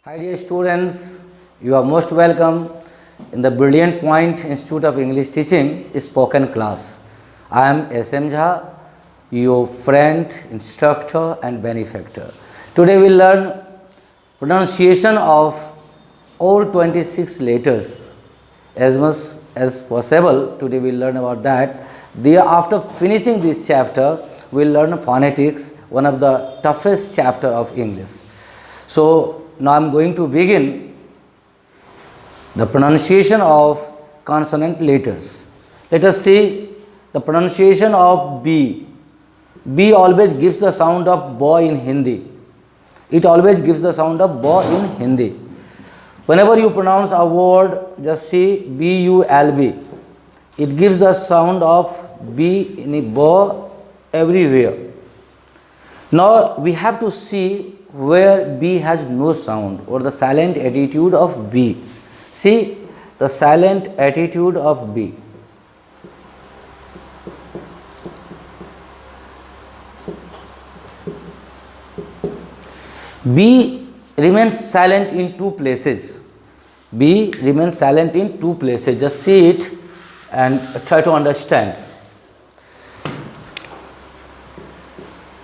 Hi dear students, you are most welcome in the Brilliant Point Institute of English Teaching spoken class. I am S.M. Jha, your friend, instructor and benefactor. Today we will learn pronunciation of all 26 letters as much as possible. Today we will learn about that. After finishing this chapter, we will learn phonetics, one of the toughest chapter of English. So now I am going to begin the pronunciation of consonant letters. Let us see the pronunciation of B. B always gives the sound of boy in Hindi. It always gives the sound of boy in Hindi. Whenever you pronounce a word, just see B-U-L-B. It gives the sound of B in a boy everywhere. Now we have to see where B has no sound or the silent attitude of B. See the silent attitude of B. B remains silent in two places. B remains silent in two places. Just see it and try to understand.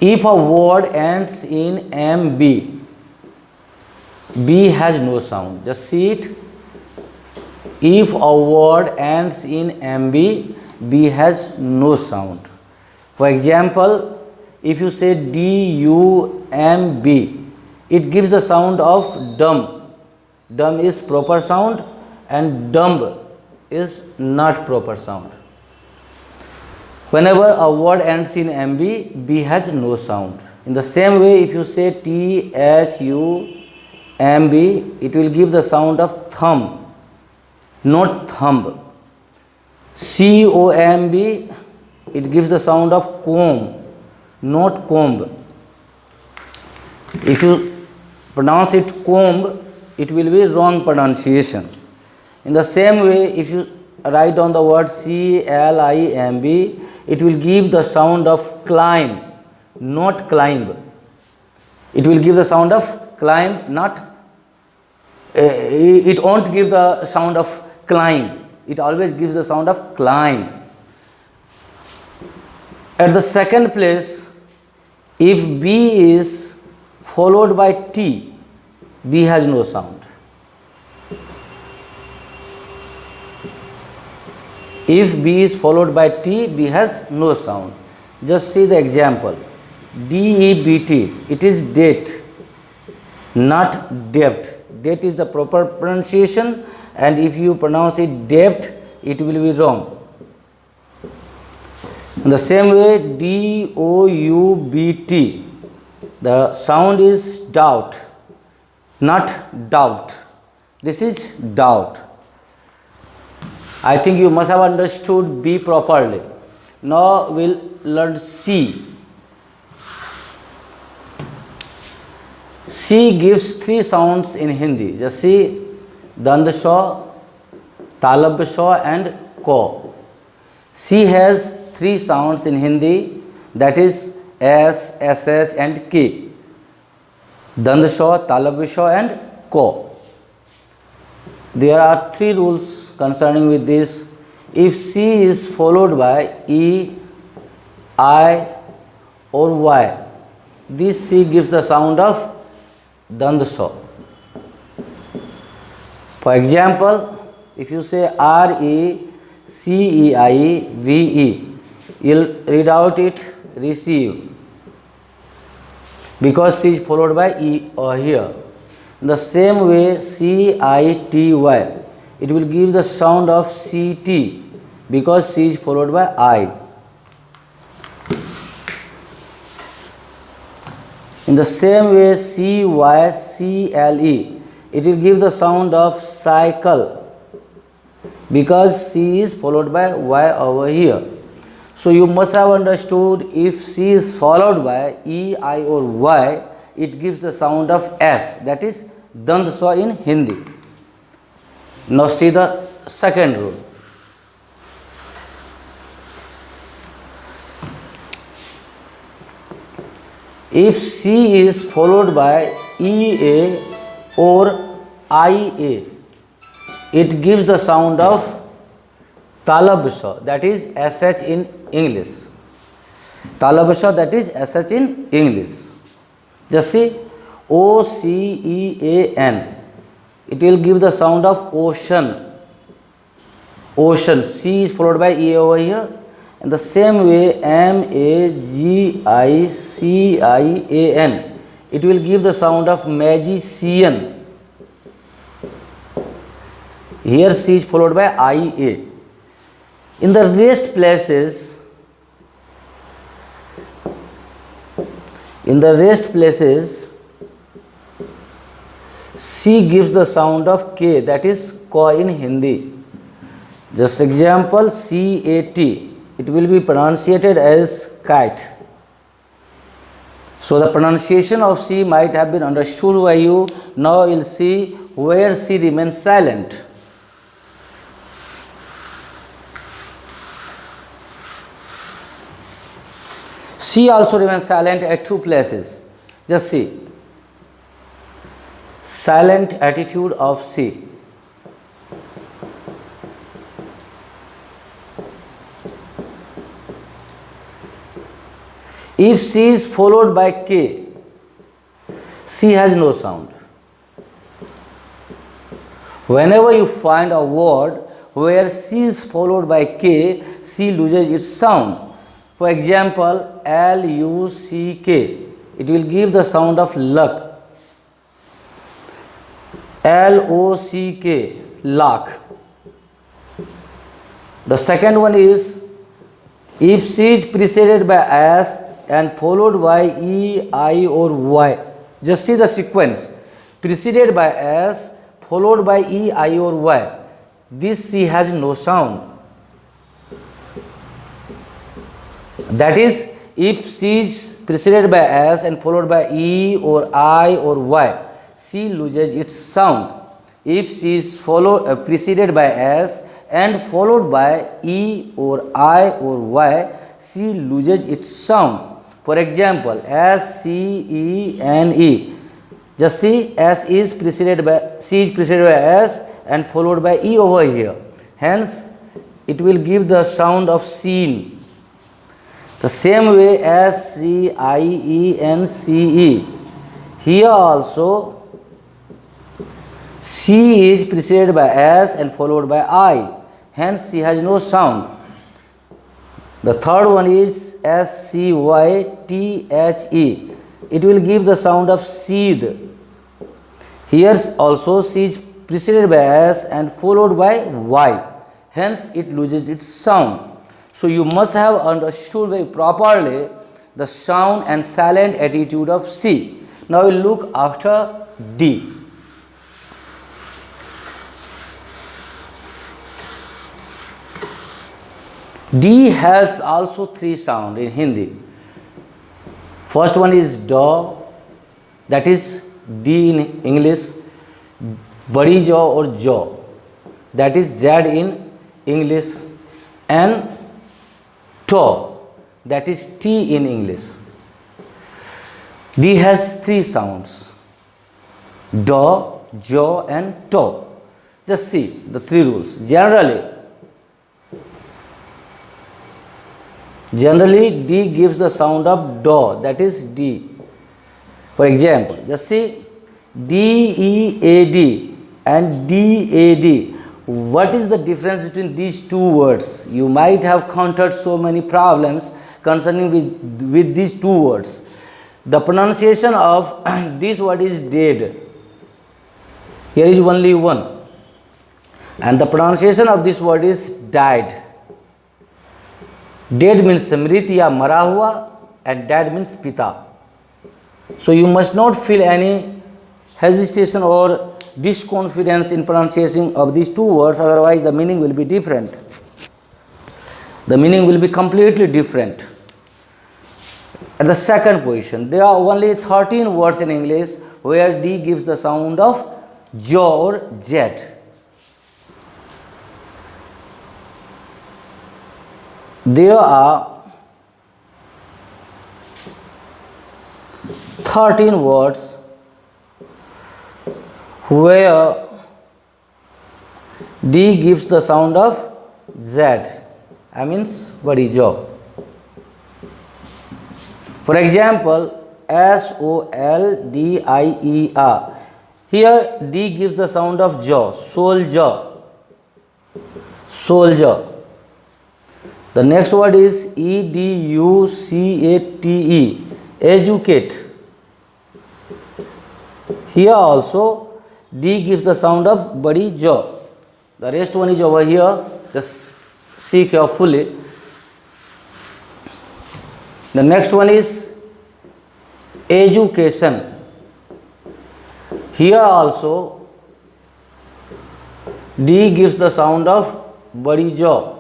If a word ends in MB, B has no sound. Just see it. If a word ends in MB, B has no sound. For example, if you say DUMB, it gives the sound of dumb. Dumb is proper sound and dumb is not proper sound. Whenever a word ends in MB, B has no sound. In the same way, if you say THUMB, it will give the sound of thumb, not thumb. COMB, it gives the sound of comb, not comb. If you pronounce it comb, it will be wrong pronunciation. In the same way, if you write down the word CLIMB, it will give the sound of climb, not climb. It will give the sound of climb, not it won't give the sound of climb. It always gives the sound of climb. At the second place, if B is followed by T, B has no sound. If B is followed by T, B has no sound. Just see the example. DEBT, it is date, not debt. Date is the proper pronunciation, and if you pronounce it debt, it will be wrong. In the same way, DOUBT, the sound is doubt, not doubt. This is doubt. I think you must have understood B properly. Now we'll learn C. C gives three sounds in Hindi. Just see Dandasha, Talabsha and Ko. C has three sounds in Hindi, that is S, SS and K. Dandasha, Talabsha and Ko. There are three rules concerning with this. If C is followed by E, I or Y, this C gives the sound of Dandasha. For example, if you say RECEIVE, you'll read out it receive, because C is followed by E or here. In the same way, CITY, it will give the sound of CT, because C is followed by I. In the same way, CYCLE, it will give the sound of cycle, because C is followed by Y over here. So you must have understood, if C is followed by E, I or Y, it gives the sound of S, that is Dandasha in Hindi. Now see the second rule. If C is followed by EA, or IA, it gives the sound of talabsha, that is SH in English. Talabsha, that is SH in English. Just see, OCEAN, it will give the sound of ocean. Ocean, C is followed by E over here. In the same way, MAGICIAN, it will give the sound of magician. Here C is followed by IA. In the rest places, C gives the sound of K, that is Ka in Hindi. Just example, CAT, it will be pronunciated as kite. So the pronunciation of C might have been understood by you. Now you will see where C remains silent. C also remains silent at two places. Just see. Silent attitude of C. If C is followed by K, C has no sound. Whenever you find a word where C is followed by K, C loses its sound. For example, LUCK, it will give the sound of luck. LOCK, lock. The second one is, if C is preceded by S and followed by E, I or Y. Just see the sequence. Preceded by S, followed by E, I or Y. This C has no sound. That is, if C is preceded by S and followed by E or I or Y, C loses its sound. If C is preceded by S and followed by E or I or Y, C loses its sound. For example, SCENE. Just see, C is preceded by S and followed by E over here. Hence, it will give the sound of seen. The same way as SCIENCE. Here also, C is preceded by S and followed by I. Hence, C has no sound. The third one is SCYTHE. It will give the sound of seed. Here also C is preceded by S and followed by Y. Hence, it loses its sound. So, you must have understood very properly the sound and silent attitude of C. Now, we will look after D. D has also three sounds in Hindi. First one is DA, that is D in English, Badi jaw or jaw, that is Z in English, and TO, that is T in English. D has three sounds, DA, jaw and TO. Just see the three rules. Generally, D gives the sound of DA, that is D. For example, just see DEAD and DAD. What is the difference between these two words? You might have encountered so many problems concerning with these two words. The pronunciation of this word is dead. Here is only one. And the pronunciation of this word is died. Dead means mrit ya mara hua and dad means pita. So you must not feel any hesitation or disconfidence in pronunciation of these two words, otherwise the meaning will be different. The meaning will be completely different. At the second position, there are only 13 words in English where D gives the sound of jaw or jet. There are 13 words where D gives the sound of Z. I means badi jaw. For example, SOLDIER. Here D gives the sound of jaw, soldier, soldier. The next word is EDUCATE, educate. Here also D gives the sound of badi jaw. The rest one is over here. Just see carefully. The next one is education. Here also D gives the sound of badi jaw.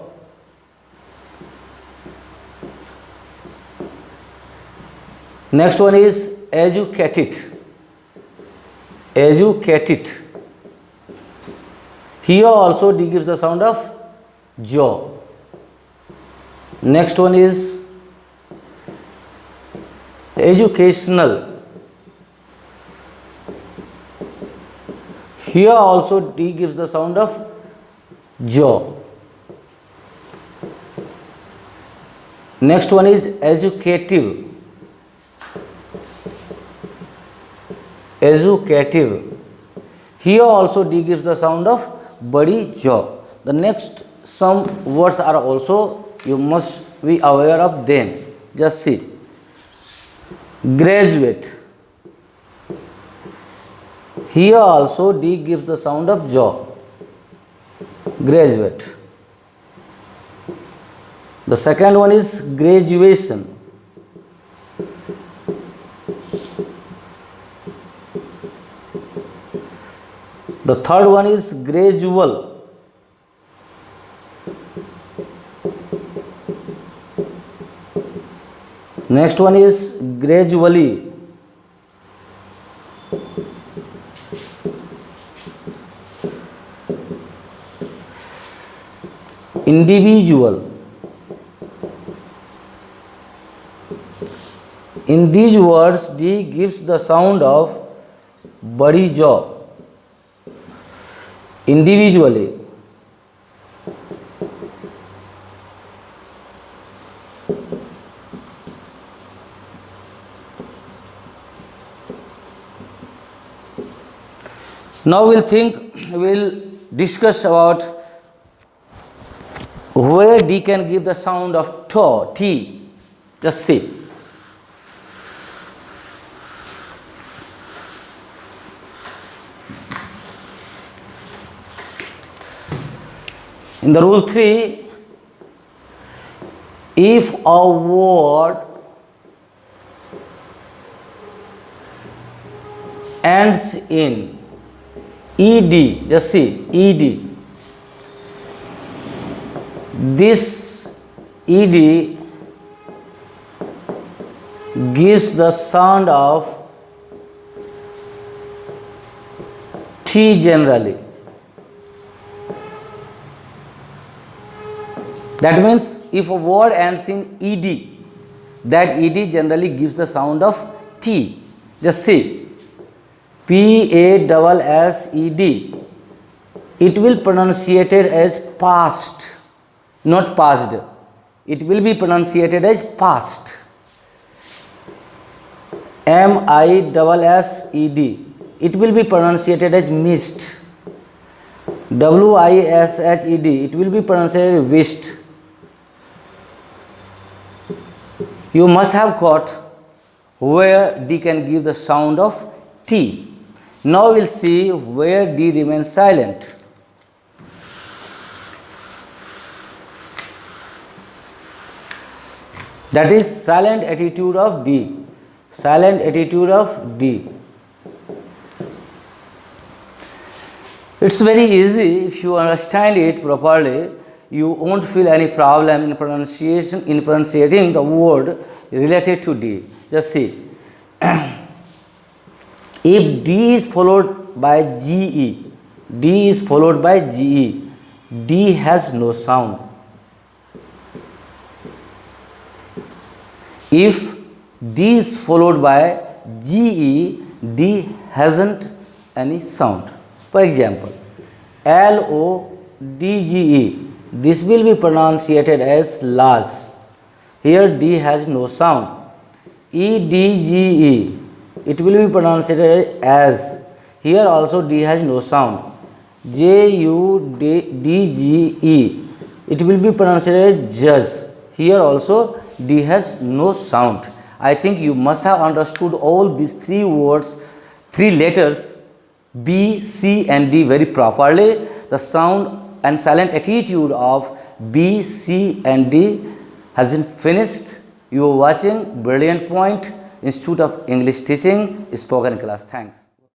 Next one is educated. Educated. Here also D gives the sound of jaw. Next one is educational. Here also D gives the sound of jaw. Next one is educative. Educative. Here also D gives the sound of badi jaw. The next some words are also you must be aware of them. Just see. Graduate. Here also D gives the sound of jaw. Graduate. The second one is graduation. The third one is gradual. Next one is gradually. Individual. In these words, D gives the sound of badi jaw. Individually. Now we'll discuss about where D can give the sound of T. Just see. In the rule 3, if a word ends in ed, just see, ed, this ed gives the sound of T generally. That means if a word ends in ed, that ed generally gives the sound of T. Just see. PASSED, it will pronunciated as past, not past. It will be pronunciated as past. MISSED, it will be pronunciated as missed. WISHED, it will be pronounced as wished. You must have got where D can give the sound of T. Now we'll see where D remains silent. That is silent attitude of D. Silent attitude of D. It's very easy if you understand it properly. You won't feel any problem in pronunciating the word related to D. Just see. If D is followed by GE, D is followed by GE, D has no sound. If D is followed by GE, D hasn't any sound. For example, Lodge, this will be pronunciated as las. Here D has no sound. Edge, it will be pronunciated as. Here also D has no sound. Judge, it will be pronounced as judge. Here also D has no sound. I think you must have understood all these three words, three letters B, C and D very properly. The sound and silent attitude of B, C and D has been finished. You are watching Brilliant Point Institute of English Teaching spoken class. Thanks.